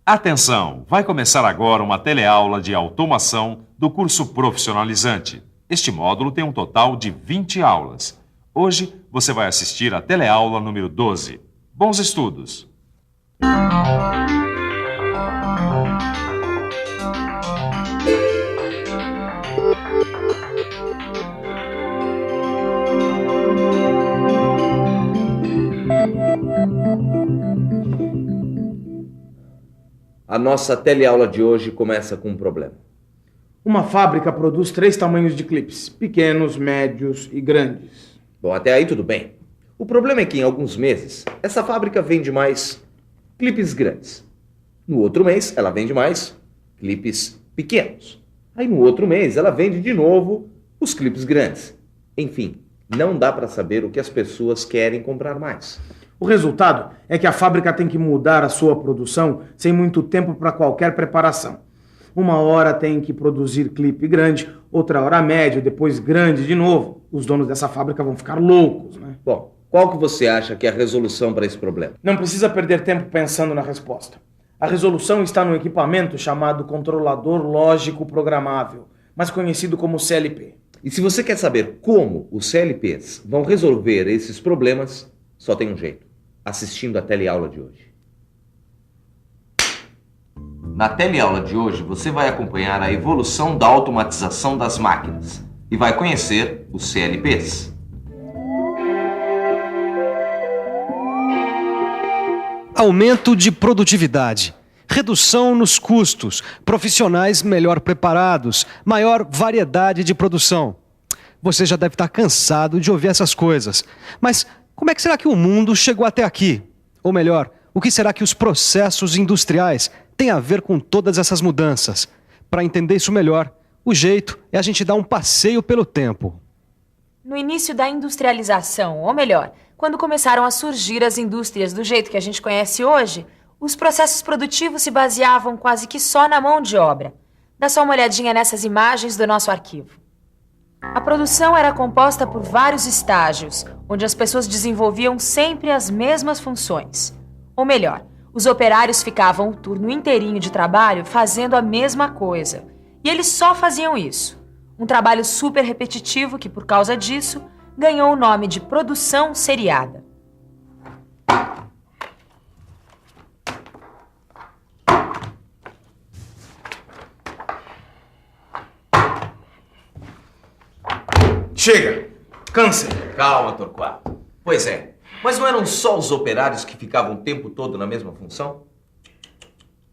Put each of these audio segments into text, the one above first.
Atenção! Vai começar agora uma teleaula de automação do curso profissionalizante. Este módulo tem um total de 20 aulas. Hoje você vai assistir a teleaula número 12. Bons estudos! A nossa teleaula de hoje começa com um problema. Uma fábrica produz 3 tamanhos de clipes, pequenos, médios e grandes. Bom, até aí tudo bem. O problema é que em alguns meses, essa fábrica vende mais clipes grandes. No outro mês, ela vende mais clipes pequenos. Aí no outro mês, ela vende de novo os clipes grandes. Enfim, não dá para saber o que as pessoas querem comprar mais. O resultado é que a fábrica tem que mudar a sua produção sem muito tempo para qualquer preparação. Uma hora tem que produzir clipe grande, outra hora médio, depois grande de novo. Os donos dessa fábrica vão ficar loucos, né? Bom, qual que você acha que é a resolução para esse problema? Não precisa perder tempo pensando na resposta. A resolução está no equipamento chamado controlador lógico programável, mais conhecido como CLP. E se você quer saber como os CLPs vão resolver esses problemas, só tem um jeito: assistindo a teleaula de hoje. Na teleaula de hoje, você vai acompanhar a evolução da automatização das máquinas e vai conhecer os CLPs. Aumento de produtividade, redução nos custos, profissionais melhor preparados, maior variedade de produção. Você já deve estar cansado de ouvir essas coisas, mas como é que será que o mundo chegou até aqui? Ou melhor, o que será que os processos industriais têm a ver com todas essas mudanças? Para entender isso melhor, o jeito é a gente dar um passeio pelo tempo. No início da industrialização, ou melhor, quando começaram a surgir as indústrias do jeito que a gente conhece hoje, os processos produtivos se baseavam quase que só na mão de obra. Dá só uma olhadinha nessas imagens do nosso arquivo. A produção era composta por vários estágios, onde as pessoas desenvolviam sempre as mesmas funções. Ou melhor, os operários ficavam o turno inteirinho de trabalho fazendo a mesma coisa. E eles só faziam isso. Um trabalho super repetitivo que, por causa disso, ganhou o nome de produção seriada. Chega! Câncer! Calma, Torquato. Pois é, mas não eram só os operários que ficavam o tempo todo na mesma função?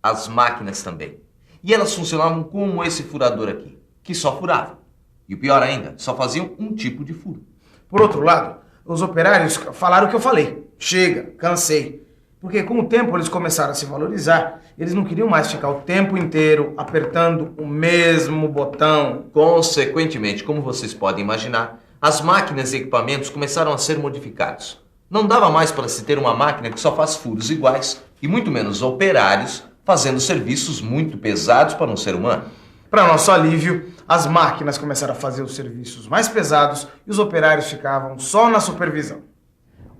As máquinas também. E elas funcionavam como esse furador aqui, que só furava. E o pior ainda, só faziam um tipo de furo. Por outro lado, os operários falaram o que eu falei. Chega, cansei. Porque com o tempo eles começaram a se valorizar. Eles não queriam mais ficar o tempo inteiro apertando o mesmo botão. Consequentemente, como vocês podem imaginar, as máquinas e equipamentos começaram a ser modificados. Não dava mais para se ter uma máquina que só faz furos iguais, e muito menos operários fazendo serviços muito pesados para um ser humano. Para nosso alívio, as máquinas começaram a fazer os serviços mais pesados e os operários ficavam só na supervisão.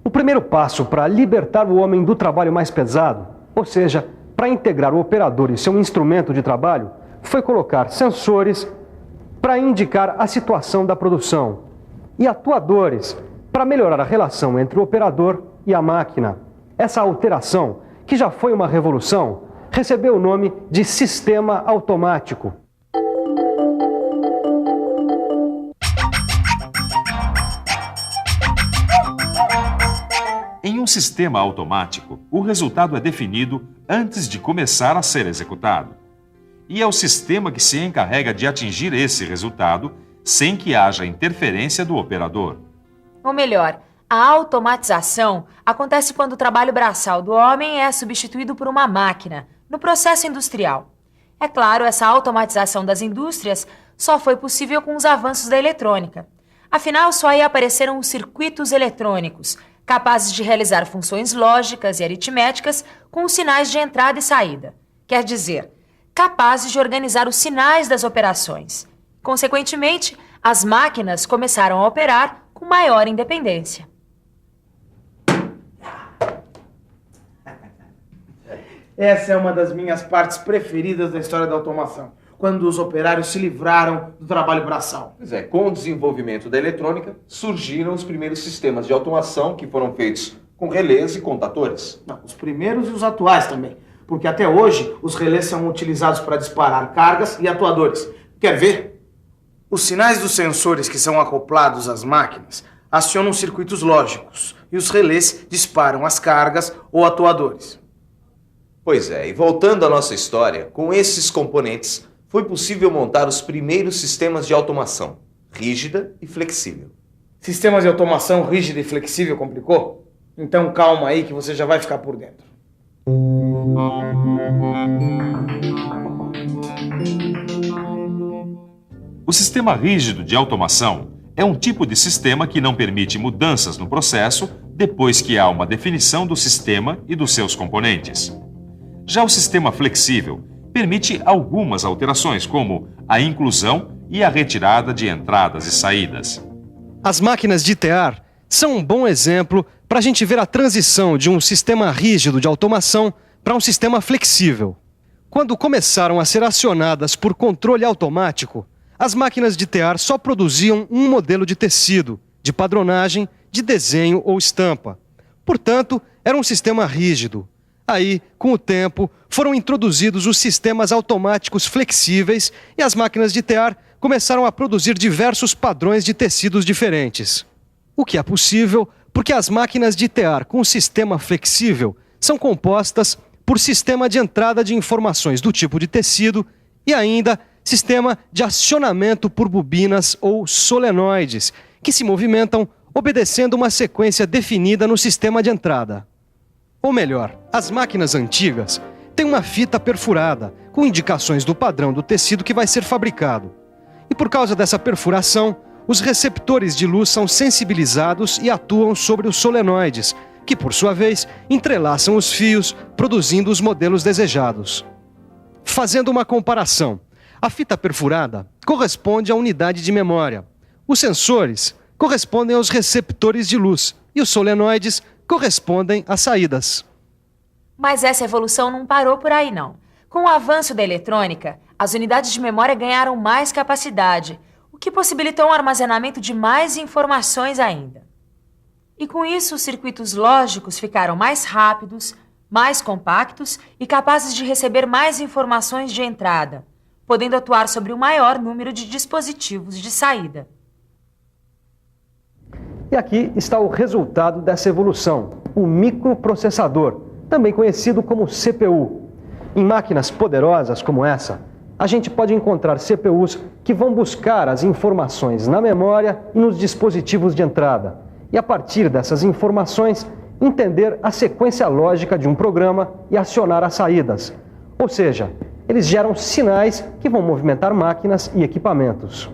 O primeiro passo para libertar o homem do trabalho mais pesado, ou seja, para integrar o operador e seu instrumento de trabalho, foi colocar sensores para indicar a situação da produção e atuadores para melhorar a relação entre o operador e a máquina. Essa alteração, que já foi uma revolução, recebeu o nome de sistema automático. Em um sistema automático, o resultado é definido antes de começar a ser executado. E é o sistema que se encarrega de atingir esse resultado sem que haja interferência do operador. Ou melhor, a automatização acontece quando o trabalho braçal do homem é substituído por uma máquina, no processo industrial. É claro, essa automatização das indústrias só foi possível com os avanços da eletrônica. Afinal, só aí apareceram os circuitos eletrônicos, capazes de realizar funções lógicas e aritméticas com os sinais de entrada e saída. Quer dizer, capazes de organizar os sinais das operações. Consequentemente, as máquinas começaram a operar com maior independência. Essa é uma das minhas partes preferidas da história da automação, quando os operários se livraram do trabalho braçal. Pois é, com o desenvolvimento da eletrônica, surgiram os primeiros sistemas de automação que foram feitos com relés e contadores. Não, os primeiros e os atuais também, porque até hoje os relés são utilizados para disparar cargas e atuadores. Quer ver? Os sinais dos sensores que são acoplados às máquinas acionam circuitos lógicos e os relés disparam as cargas ou atuadores. Pois é, e voltando à nossa história, com esses componentes foi possível montar os primeiros sistemas de automação, rígida e flexível. Sistemas de automação rígida e flexível complicou? Então calma aí que você já vai ficar por dentro. O sistema rígido de automação é um tipo de sistema que não permite mudanças no processo depois que há uma definição do sistema e dos seus componentes. Já o sistema flexível permite algumas alterações, como a inclusão e a retirada de entradas e saídas. As máquinas de tear são um bom exemplo para a gente ver a transição de um sistema rígido de automação para um sistema flexível. Quando começaram a ser acionadas por controle automático, as máquinas de tear só produziam um modelo de tecido, de padronagem, de desenho ou estampa. Portanto, era um sistema rígido. Aí, com o tempo, foram introduzidos os sistemas automáticos flexíveis e as máquinas de tear começaram a produzir diversos padrões de tecidos diferentes. O que é possível porque as máquinas de tear com sistema flexível são compostas por sistema de entrada de informações do tipo de tecido e ainda sistema de acionamento por bobinas ou solenoides, que se movimentam obedecendo uma sequência definida no sistema de entrada. Ou melhor, as máquinas antigas têm uma fita perfurada, com indicações do padrão do tecido que vai ser fabricado. E por causa dessa perfuração, os receptores de luz são sensibilizados e atuam sobre os solenoides, que por sua vez entrelaçam os fios, produzindo os modelos desejados. Fazendo uma comparação, a fita perfurada corresponde à unidade de memória. Os sensores correspondem aos receptores de luz e os solenoides correspondem às saídas. Mas essa evolução não parou por aí, não. Com o avanço da eletrônica, as unidades de memória ganharam mais capacidade, o que possibilitou um armazenamento de mais informações ainda. E com isso, os circuitos lógicos ficaram mais rápidos, mais compactos e capazes de receber mais informações de entrada, podendo atuar sobre um maior número de dispositivos de saída. E aqui está o resultado dessa evolução, o microprocessador, também conhecido como CPU. Em máquinas poderosas como essa, a gente pode encontrar CPUs que vão buscar as informações na memória e nos dispositivos de entrada, e a partir dessas informações, entender a sequência lógica de um programa e acionar as saídas. Ou seja, eles geram sinais que vão movimentar máquinas e equipamentos.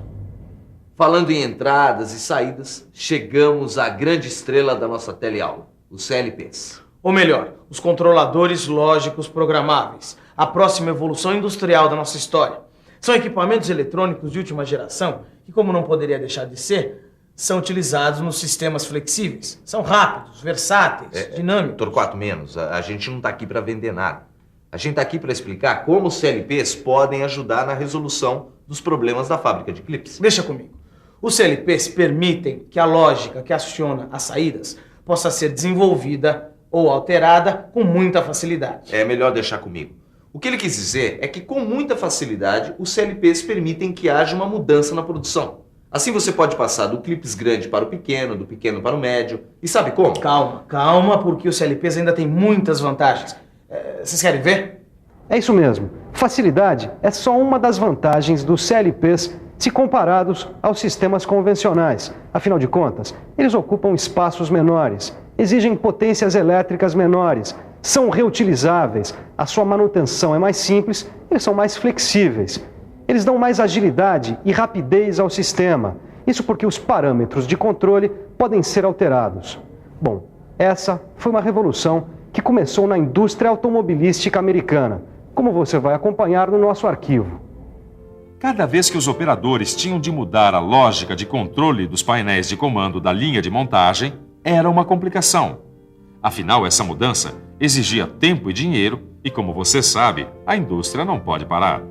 Falando em entradas e saídas, chegamos à grande estrela da nossa teleaula, os CLPs. Ou melhor, os controladores lógicos programáveis, a próxima evolução industrial da nossa história. São equipamentos eletrônicos de última geração que, como não poderia deixar de ser, são utilizados nos sistemas flexíveis. São rápidos, versáteis, dinâmicos. Torquato menos, a gente não está aqui para vender nada. A gente está aqui para explicar como os CLPs podem ajudar na resolução dos problemas da fábrica de clipes. Deixa comigo. Os CLPs permitem que a lógica que aciona as saídas possa ser desenvolvida ou alterada com muita facilidade. É melhor deixar comigo. O que ele quis dizer é que com muita facilidade os CLPs permitem que haja uma mudança na produção. Assim você pode passar do clipes grande para o pequeno, do pequeno para o médio. E sabe como? Calma, porque os CLPs ainda têm muitas vantagens. Vocês querem ver? É isso mesmo. Facilidade é só uma das vantagens dos CLPs se comparados aos sistemas convencionais. Afinal de contas, eles ocupam espaços menores, exigem potências elétricas menores, são reutilizáveis, a sua manutenção é mais simples, eles são mais flexíveis. Eles dão mais agilidade e rapidez ao sistema. Isso porque os parâmetros de controle podem ser alterados. Bom, essa foi uma revolução que começou na indústria automobilística americana, como você vai acompanhar no nosso arquivo. Cada vez que os operadores tinham de mudar a lógica de controle dos painéis de comando da linha de montagem, era uma complicação. Afinal, essa mudança exigia tempo e dinheiro E como você sabe, a indústria não pode parar.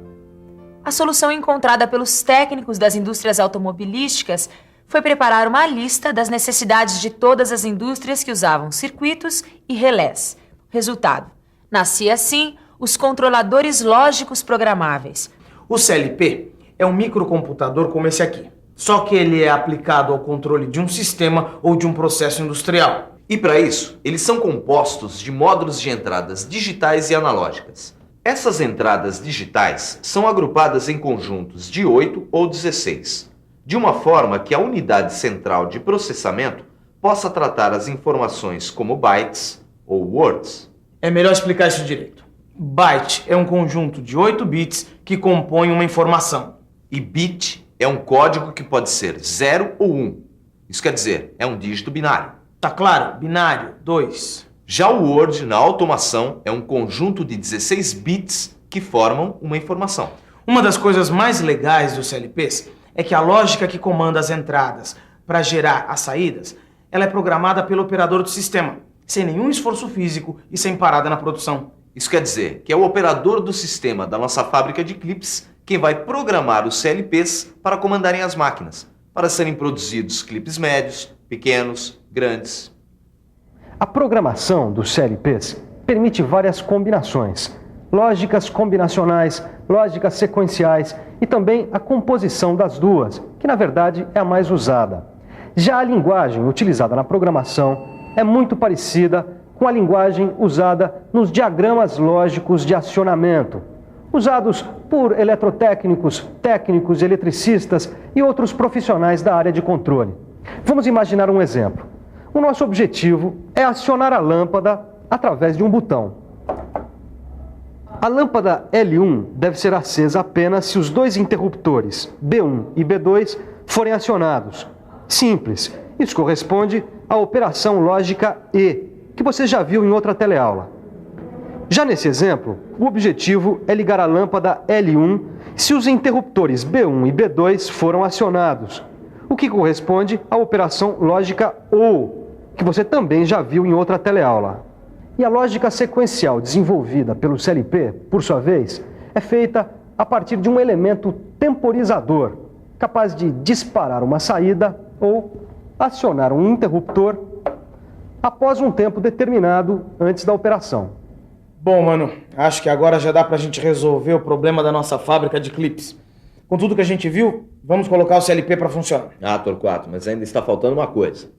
A solução encontrada pelos técnicos das indústrias automobilísticas foi preparar uma lista das necessidades de todas as indústrias que usavam circuitos e relés. Resultado: nascia assim os controladores lógicos programáveis. O CLP é um microcomputador como esse aqui, só que ele é aplicado ao controle de um sistema ou de um processo industrial. E para isso, eles são compostos de módulos de entradas digitais e analógicas. Essas entradas digitais são agrupadas em conjuntos de 8 ou 16, de uma forma que a unidade central de processamento possa tratar as informações como bytes ou words. É melhor explicar isso direito. Byte é um conjunto de 8 bits que compõem uma informação. E bit é um código que pode ser 0 ou 1. Isso quer dizer, é um dígito binário. Tá claro? Binário, 2. Já o Word, na automação, é um conjunto de 16 bits que formam uma informação. Uma das coisas mais legais dos CLPs é que a lógica que comanda as entradas para gerar as saídas, ela é programada pelo operador do sistema, sem nenhum esforço físico e sem parada na produção. Isso quer dizer que é o operador do sistema da nossa fábrica de clipes quem vai programar os CLPs para comandarem as máquinas, para serem produzidos clipes médios, pequenos, grandes. A programação dos CLPs permite várias combinações, lógicas combinacionais, lógicas sequenciais e também a composição das duas, que na verdade é a mais usada. Já a linguagem utilizada na programação é muito parecida com a linguagem usada nos diagramas lógicos de acionamento, usados por eletrotécnicos, técnicos, eletricistas e outros profissionais da área de controle. Vamos imaginar um exemplo. O nosso objetivo é acionar a lâmpada através de um botão. A lâmpada L1 deve ser acesa apenas se os dois interruptores, B1 e B2, forem acionados. Simples. Isso corresponde à operação lógica E, que você já viu em outra teleaula. Já nesse exemplo, o objetivo é ligar a lâmpada L1 se os interruptores B1 e B2 foram acionados, o que corresponde à operação lógica OU, que você também já viu em outra teleaula. E a lógica sequencial desenvolvida pelo CLP, por sua vez, é feita a partir de um elemento temporizador, capaz de disparar uma saída ou acionar um interruptor após um tempo determinado antes da operação. Bom, mano, acho que agora já dá pra gente resolver o problema da nossa fábrica de clipes. Com tudo que a gente viu, vamos colocar o CLP para funcionar. Ah, Torquato, mas ainda está faltando uma coisa.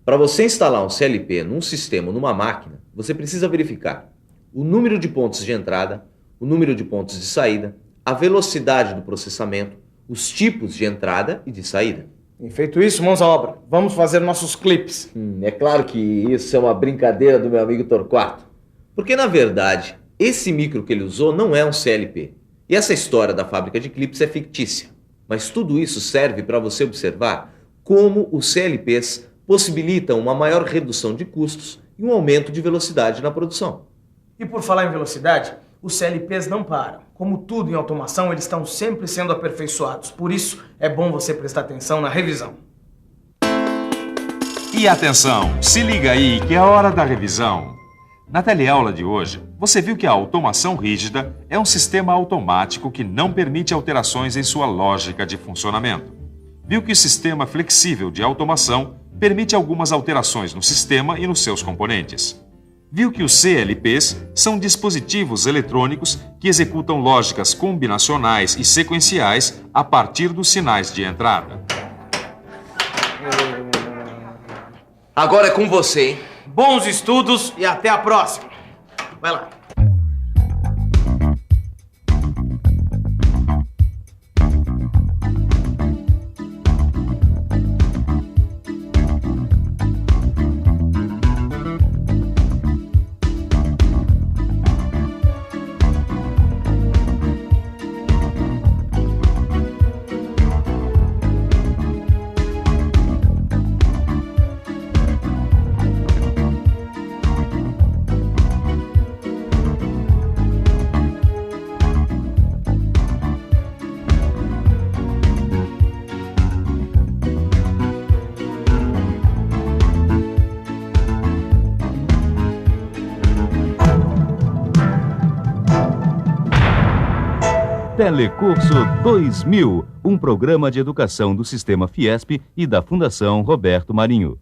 Para você instalar um CLP num sistema ou numa máquina, você precisa verificar o número de pontos de entrada, o número de pontos de saída, a velocidade do processamento, os tipos de entrada e de saída. E feito isso, mãos à obra. Vamos fazer nossos clipes. É claro que isso é uma brincadeira do meu amigo Torquato. Porque, na verdade, esse micro que ele usou não é um CLP. E essa história da fábrica de clipes é fictícia. Mas tudo isso serve para você observar como os CLPs possibilitam uma maior redução de custos e um aumento de velocidade na produção. E por falar em velocidade, os CLPs não param. Como tudo em automação, eles estão sempre sendo aperfeiçoados. Por isso, é bom você prestar atenção na revisão. E atenção, se liga aí que é a hora da revisão. Na teleaula de hoje, você viu que a automação rígida é um sistema automático que não permite alterações em sua lógica de funcionamento. Viu que o sistema flexível de automação permite algumas alterações no sistema e nos seus componentes. Viu que os CLPs são dispositivos eletrônicos que executam lógicas combinacionais e sequenciais a partir dos sinais de entrada. Agora é com você, hein? Bons estudos e até a próxima. Vai lá. Telecurso 2000, um programa de educação do Sistema Fiesp e da Fundação Roberto Marinho.